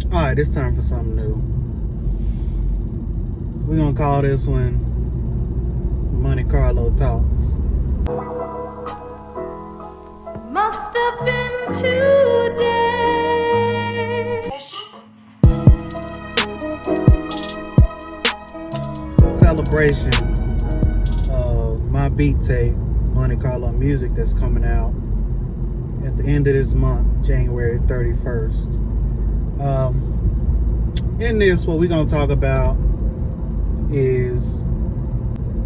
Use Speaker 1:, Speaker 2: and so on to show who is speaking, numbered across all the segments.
Speaker 1: Alright, it's time for something new. We're gonna call this one Monte Carlo Talks.
Speaker 2: Must have been today.
Speaker 1: Celebration of my beat tape, Monte Carlo Music, that's coming out at the end of this month, January 31st. In this, what we're gonna talk about is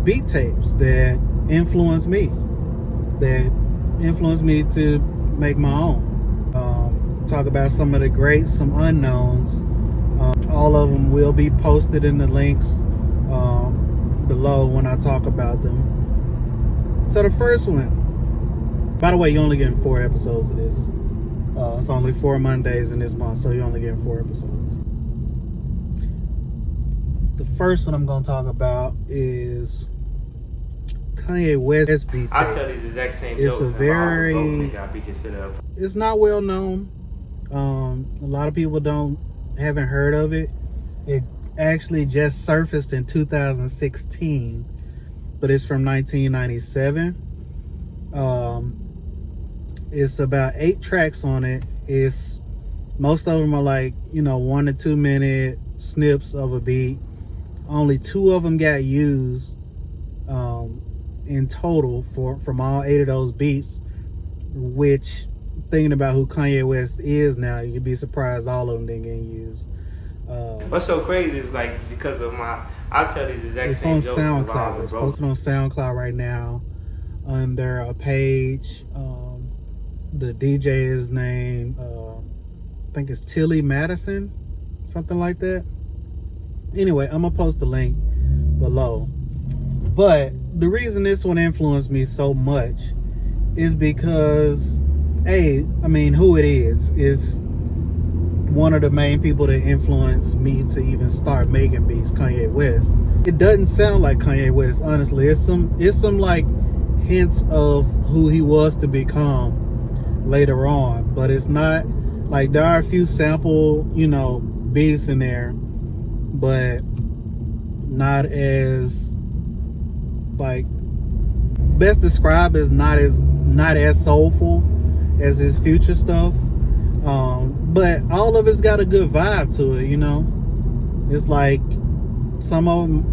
Speaker 1: beat tapes that influence me, to make my own. Talk about some of the greats, some unknowns. All of them will be posted in the links below when I talk about them. So the first one, by the way, you're only getting 4 episodes of this. It's only 4 Mondays in this month, so you're only getting 4 episodes. The first one I'm going to talk about is Kanye West's beat tape.
Speaker 3: I tell these exact same
Speaker 1: It's
Speaker 3: jokes.
Speaker 1: It's not well known. A lot of people haven't heard of it. It actually just surfaced in 2016, but it's from 1997. It's about 8 tracks on it. Most of them are like 1 to 2 minute snips of a beat. Only 2 of them got used in total from all 8 of those beats, which, thinking about who Kanye West is now, you'd be surprised all of them didn't get used.
Speaker 3: What's so crazy is because of I tell these exact same
Speaker 1: jokes. It's on SoundCloud. It's posted on SoundCloud right now under a page. The DJ is named, I think it's Tilly Madison, something like that. Anyway, I'm gonna post the link below. But the reason this one influenced me so much is because, who it is one of the main people that influenced me to even start making beats, Kanye West. It doesn't sound like Kanye West, honestly. It's some like hints of who he was to become later on, but it's not like, there are a few sample beats in there, but not as, like, best described as not as soulful as his future stuff. But all of it's got a good vibe to it, It's like some of them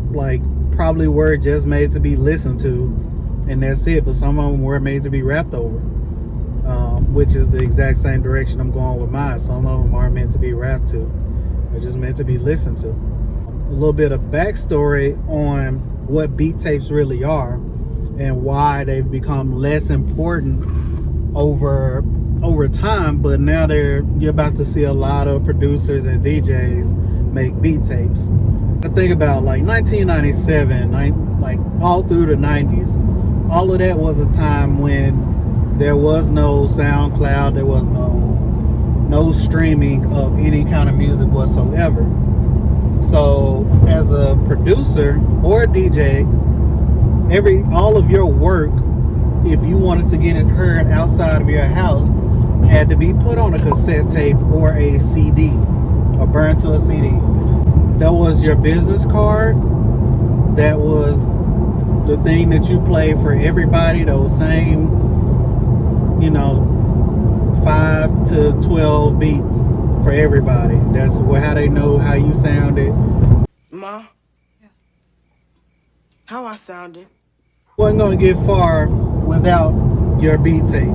Speaker 1: probably were just made to be listened to, and that's it. But some of them were made to be rapped over, which is the exact same direction I'm going with mine. Some of them aren't meant to be rapped to; they're just meant to be listened to. A little bit of backstory on what beat tapes really are and why they've become less important over time, but now you're about to see a lot of producers and DJs make beat tapes. I think about 1997, all through the 90s, all of that was a time when there was no SoundCloud, there was no streaming of any kind of music whatsoever. So as a producer or a DJ, all of your work, if you wanted to get it heard outside of your house, had to be put on a cassette tape or a CD, or burned to a CD. That was your business card. That was the thing that you played for everybody, those same 5 to 12 beats for everybody. That's how they know how you sounded.
Speaker 4: Ma? Yeah. How I sounded?
Speaker 1: Wasn't gonna get far without your beat tape.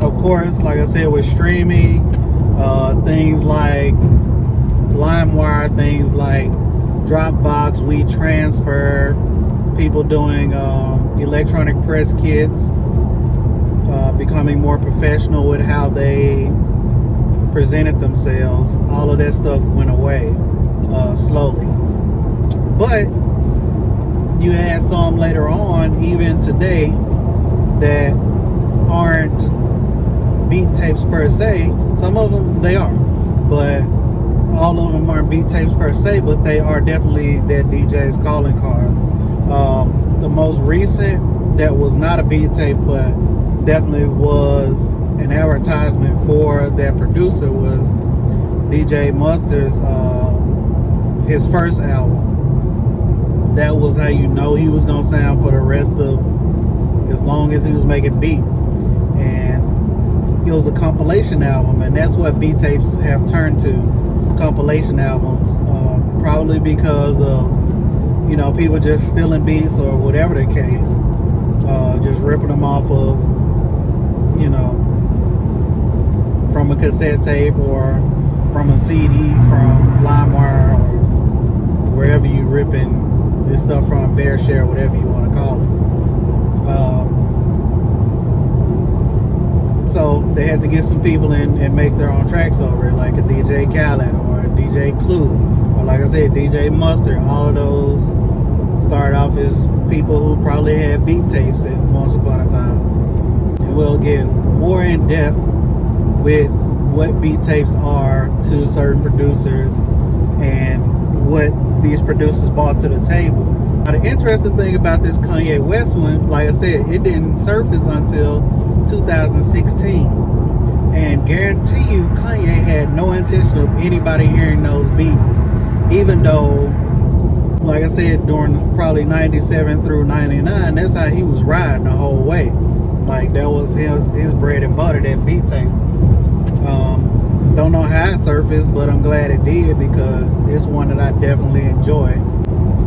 Speaker 1: Of course, like I said, with streaming, things like LimeWire, things like Dropbox, WeTransfer, people doing electronic press kits, becoming more professional with how they presented themselves. All of that stuff went away slowly. But you had some later on, even today, that aren't beat tapes per se. Some of them they are, but all of them aren't beat tapes per se, but they are definitely that DJ's calling cards. The most recent that was not a beat tape, but definitely was an advertisement for that producer, was DJ Mustard's his first album. That was how you know he was gonna sound for the rest of, as long as he was making beats. And it was a compilation album, and that's what beat tapes have turned to, compilation albums. Probably because of, you know, people just stealing beats or whatever the case, just ripping them off of, you know, from a cassette tape or from a CD, from LimeWire, or wherever you ripping this stuff from, Bear Share, whatever you want to call it. So they had to get some people in and make their own tracks over it, like a DJ Khaled or a DJ Clue, or like I said, DJ Mustard. All of those started off as people who probably had beat tapes at once upon a time. And we'll get more in depth with what beat tapes are to certain producers and what these producers brought to the table. Now, the interesting thing about this Kanye West one, like I said, it didn't surface until 2016, and guarantee you Kanye had no intention of anybody hearing those beats, even though, like I said, during probably 97 through 99, that's how he was riding the whole way. Like, that was his bread and butter, that beat tape. Don't know how it surfaced, but I'm glad it did, because it's one that I definitely enjoy.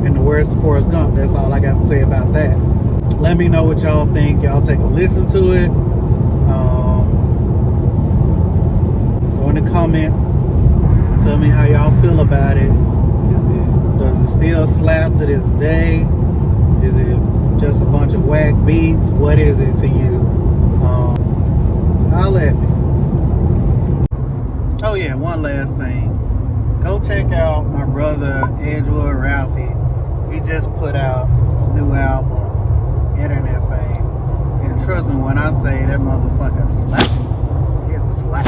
Speaker 1: And the words of Forrest Gump, that's all I got to say about that. Let me know what y'all think. Y'all take a listen to it. Go in the comments. Tell me how y'all feel about it. Does it still slap to this day? Is it just a bunch of whack beats? What is it to you? Holla at me. Oh yeah, one last thing. Go check out my brother Edgewood Ralphie. He just put out a new album, Internet Fame. And trust me when I say that motherfucker slap. It slap.